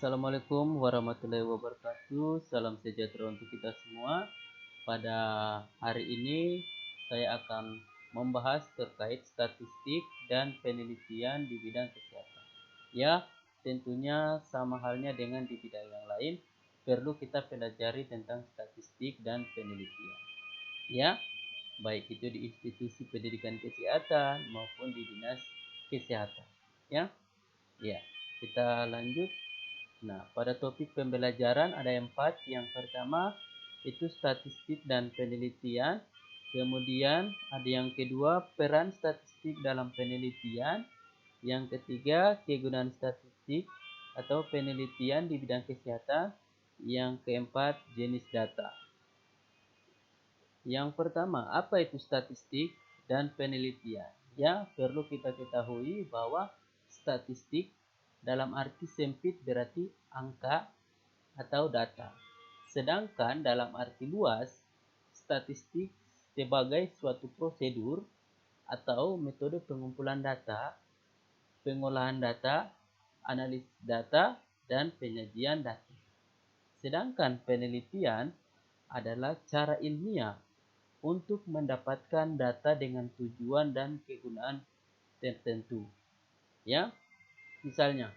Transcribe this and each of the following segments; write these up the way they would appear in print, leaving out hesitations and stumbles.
Assalamualaikum warahmatullahi wabarakatuh. Salam sejahtera untuk kita semua. Pada hari ini saya akan membahas terkait statistik dan penelitian di bidang kesehatan. Ya, tentunya sama halnya dengan di bidang yang lain, perlu kita pelajari tentang statistik dan penelitian. Ya, baik itu di institusi pendidikan kesehatan maupun di dinas kesehatan. Ya, ya. Kita lanjut. Nah, pada topik pembelajaran ada 4. Yang pertama itu statistik dan penelitian. Kemudian ada yang kedua, peran statistik dalam penelitian. Yang ketiga, kegunaan statistik atau penelitian di bidang kesehatan. Yang keempat, jenis data. Yang pertama, apa itu statistik dan penelitian? Ya, perlu kita ketahui bahwa statistik dalam arti sempit berarti angka atau data. Sedangkan dalam arti luas, statistik sebagai suatu prosedur atau metode pengumpulan data, pengolahan data, analisis data, dan penyajian data. Sedangkan penelitian adalah cara ilmiah untuk mendapatkan data dengan tujuan dan kegunaan tertentu. Ya, misalnya,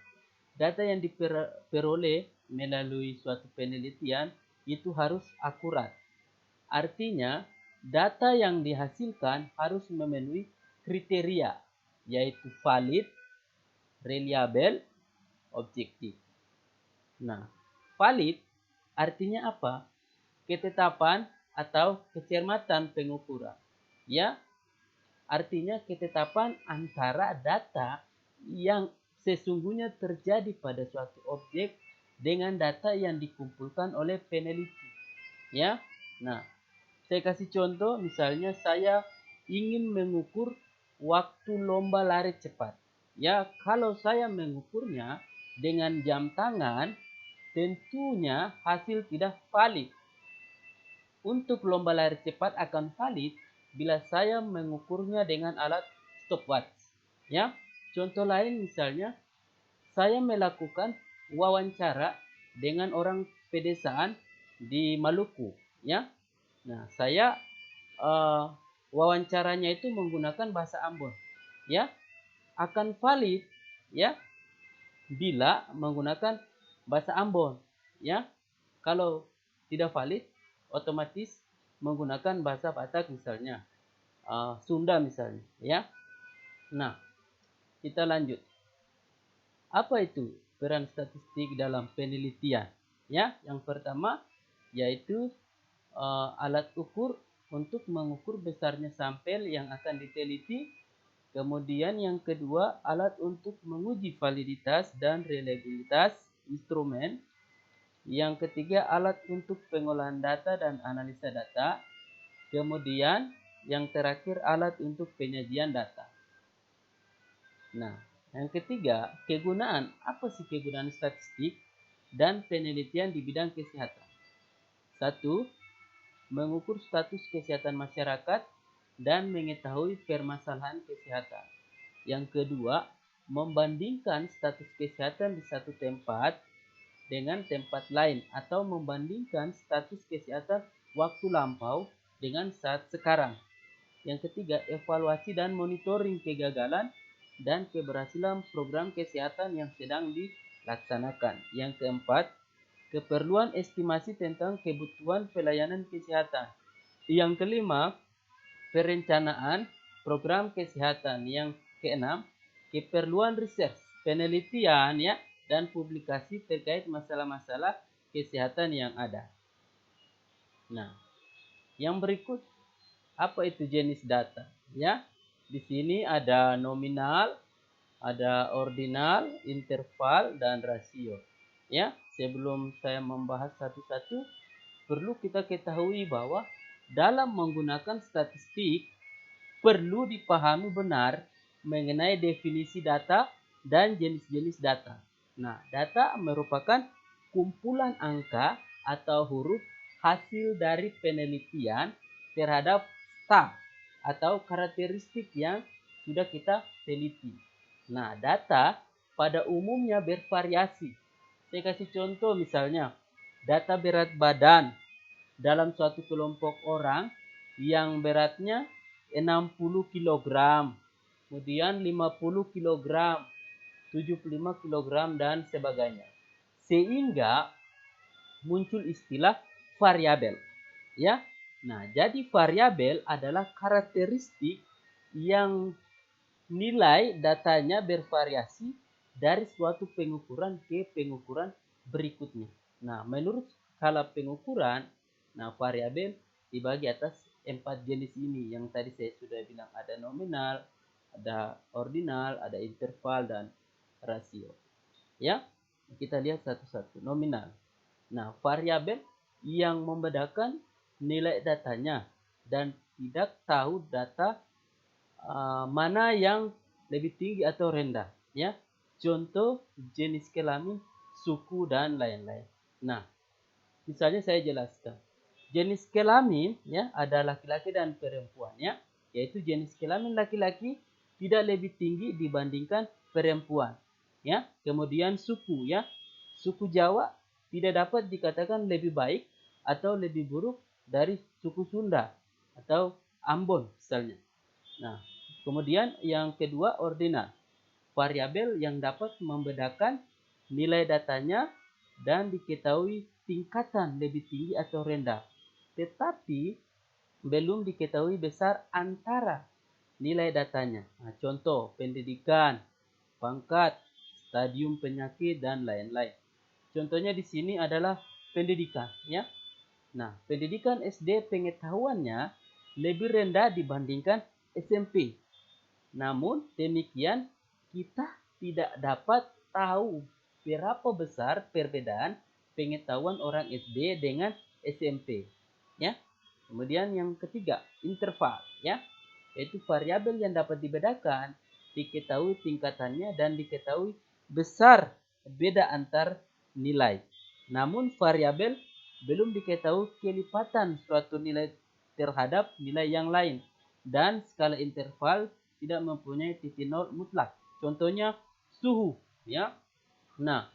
data yang diperoleh melalui suatu penelitian itu harus akurat. Artinya, data yang dihasilkan harus memenuhi kriteria, yaitu valid, reliable, objektif. Nah, valid artinya apa? Ketetapan atau kecermatan pengukuran. Ya, artinya ketetapan antara data yang sesungguhnya terjadi pada suatu objek dengan data yang dikumpulkan oleh peneliti. Ya. Nah, saya kasih contoh, misalnya saya ingin mengukur waktu lomba lari cepat. Ya, kalau saya mengukurnya dengan jam tangan, tentunya hasil tidak valid. Untuk lomba lari cepat akan valid bila saya mengukurnya dengan alat stopwatch. Ya, contoh lain misalnya saya melakukan wawancara dengan orang pedesaan di Maluku. Ya, nah saya wawancaranya itu menggunakan bahasa Ambon. Ya, akan valid ya bila menggunakan bahasa Ambon. Ya, kalau tidak valid otomatis menggunakan bahasa Batak misalnya, Sunda misalnya, ya. Nah, kita lanjut. Apa itu peran statistik dalam penelitian? Ya, yang pertama yaitu alat ukur untuk mengukur besarnya sampel yang akan diteliti. Kemudian yang kedua, alat untuk menguji validitas dan reliabilitas instrumen. Yang ketiga, alat untuk pengolahan data dan analisa data. Kemudian yang terakhir, alat untuk penyajian data. Nah, yang ketiga, kegunaan. Apa sih kegunaan statistik dan penelitian di bidang kesehatan? 1. Mengukur status kesehatan masyarakat dan mengetahui permasalahan kesehatan. Yang kedua, membandingkan status kesehatan di satu tempat dengan tempat lain atau membandingkan status kesehatan waktu lampau dengan saat sekarang. Yang ketiga, evaluasi dan monitoring kegagalan dan keberhasilan program kesehatan yang sedang dilaksanakan. Yang keempat, keperluan estimasi tentang kebutuhan pelayanan kesehatan. Yang kelima, perencanaan program kesehatan. Yang keenam, keperluan riset, penelitian ya dan publikasi terkait masalah-masalah kesehatan yang ada. Nah, yang berikut apa itu jenis data? Ya, di sini ada nominal, ada ordinal, interval, dan rasio. Ya, sebelum saya membahas satu-satu, perlu kita ketahui bahwa dalam menggunakan statistik perlu dipahami benar mengenai definisi data dan jenis-jenis data. Nah, data merupakan kumpulan angka atau huruf hasil dari penelitian terhadap stat atau karakteristik yang sudah kita teliti. Nah, data pada umumnya bervariasi Saya kasih contoh misalnya, data berat badan dalam suatu kelompok orang yang beratnya 60 kilogram, kemudian 50 kilogram, 75 kilogram dan sebagainya. Sehingga muncul istilah variabel, ya. Nah, jadi variabel adalah karakteristik yang nilai datanya bervariasi dari suatu pengukuran ke pengukuran berikutnya. Nah, menurut skala pengukuran, nah variabel dibagi atas 4 jenis ini yang tadi saya sudah bilang, ada nominal, ada ordinal, ada interval dan rasio. Ya, kita lihat satu-satu. Nominal. Nah, variabel yang membedakan nilai datanya dan tidak tahu data mana yang lebih tinggi atau rendah, ya. Contoh jenis kelamin, suku dan lain-lain. Nah, misalnya saya jelaskan. Jenis kelamin, ya, ada laki-laki dan perempuan, ya. Yaitu jenis kelamin laki-laki tidak lebih tinggi dibandingkan perempuan, ya. Kemudian suku, ya. Suku Jawa tidak dapat dikatakan lebih baik atau lebih buruk dari suku Sunda atau Ambon misalnya. Nah, kemudian yang kedua ordinal. Variabel yang dapat membedakan nilai datanya dan diketahui tingkatan lebih tinggi atau rendah. Tetapi belum diketahui besar antara nilai datanya. Nah, contoh pendidikan, pangkat, stadium penyakit dan lain-lain. Contohnya di sini adalah pendidikan, ya. Nah, pendidikan SD pengetahuannya lebih rendah dibandingkan SMP. Namun demikian kita tidak dapat tahu berapa besar perbedaan pengetahuan orang SD dengan SMP, ya. Kemudian yang ketiga, interval, ya. Yaitu variabel yang dapat dibedakan, diketahui tingkatannya dan diketahui besar beda antar nilai. Namun variabel belum diketahui kelipatan suatu nilai terhadap nilai yang lain, dan skala interval tidak mempunyai titik nol mutlak. Contohnya suhu, ya. Nah,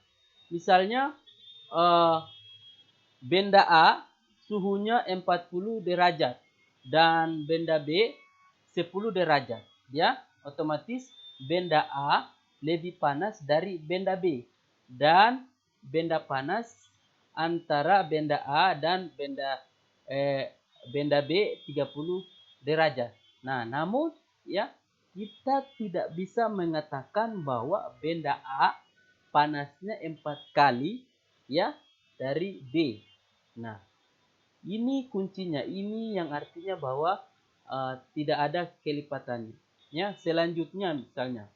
misalnya benda A suhunya 40 derajat dan benda B 10 derajat, ya. Otomatis benda A lebih panas dari benda B, dan benda panas antara benda A dan benda B 30 derajat. Nah, namun, ya, kita tidak bisa mengatakan bahwa benda A panasnya 4 kali, ya, dari B. Nah, ini kuncinya, ini yang artinya bahwa tidak ada kelipatannya. Ya, selanjutnya misalnya,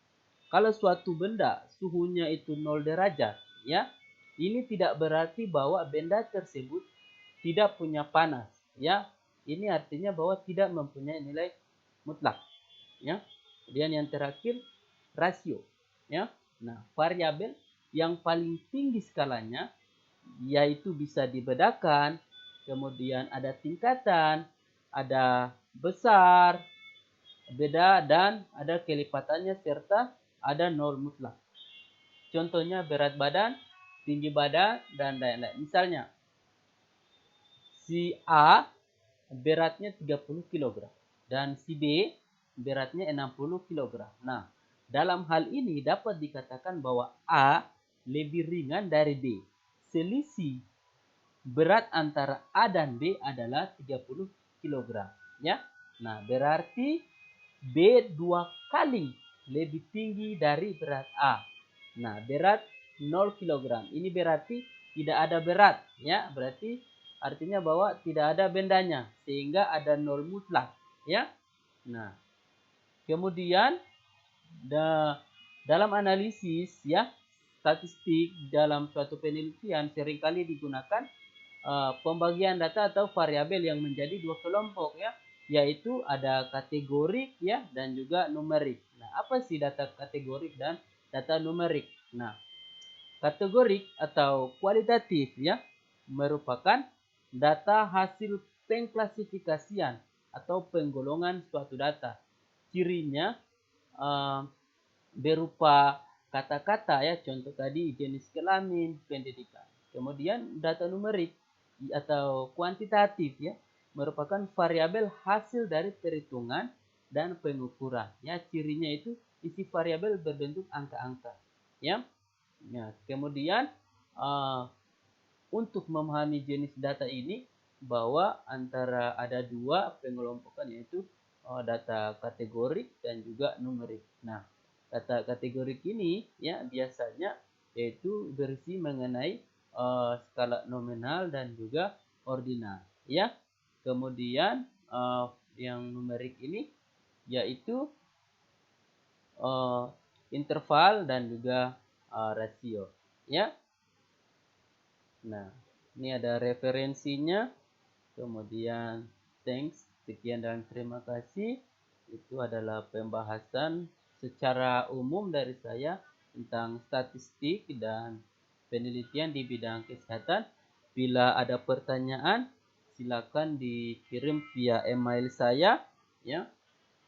kalau suatu benda suhunya itu 0 derajat, ya, ini tidak berarti bahwa benda tersebut tidak punya panas, ya. Ini artinya bahwa tidak mempunyai nilai mutlak, ya. Kemudian yang terakhir, rasio, ya. Nah, variabel yang paling tinggi skalanya yaitu bisa dibedakan, kemudian ada tingkatan, ada besar, beda, dan ada kelipatannya serta ada nol mutlak. Contohnya berat badan, tinggi badan dan lain-lain. Misalnya si A beratnya 30 kg dan si B beratnya 60 kg. Nah, dalam hal ini dapat dikatakan bahwa A lebih ringan dari B. Selisih berat antara A dan B adalah 30 kg, ya. Nah, berarti B 2 kali lebih tinggi dari berat A. Nah, berat 0 kg. Ini berarti tidak ada berat, ya. Berarti artinya bahwa tidak ada bendanya, sehingga ada nol mutlak, ya. Nah, kemudian dalam analisis, ya, statistik dalam suatu penelitian seringkali digunakan pembagian data atau variabel yang menjadi dua kelompok, ya, yaitu ada kategorik, ya, dan juga numerik. Nah, apa sih data kategorik dan data numerik? Nah, kategorik atau kualitatif, ya, merupakan data hasil pengklasifikasian atau penggolongan suatu data. Cirinya berupa kata-kata ya, contoh tadi jenis kelamin, pendidikan. Kemudian data numerik atau kuantitatif ya, merupakan variabel hasil dari perhitungan dan pengukuran. Ya, cirinya itu isi variabel berbentuk angka-angka. Ya. Nah, kemudian untuk memahami jenis data ini bahwa antara ada dua pengelompokan, yaitu data kategorik dan juga numerik. Nah, data kategorik ini ya biasanya yaitu berisi mengenai skala nominal dan juga ordinal ya. Kemudian yang numerik ini yaitu interval dan juga rasio ya. Nah, ini ada referensinya. Kemudian thanks, sekian dan terima kasih. Itu adalah pembahasan secara umum dari saya tentang statistik dan penelitian di bidang kesehatan. Bila ada pertanyaan, silakan dikirim via email saya ya,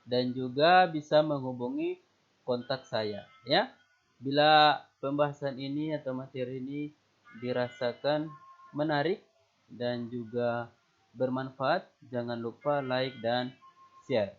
dan juga bisa menghubungi kontak saya ya. Bila pembahasan ini atau materi ini dirasakan menarik dan juga bermanfaat, jangan lupa like dan share.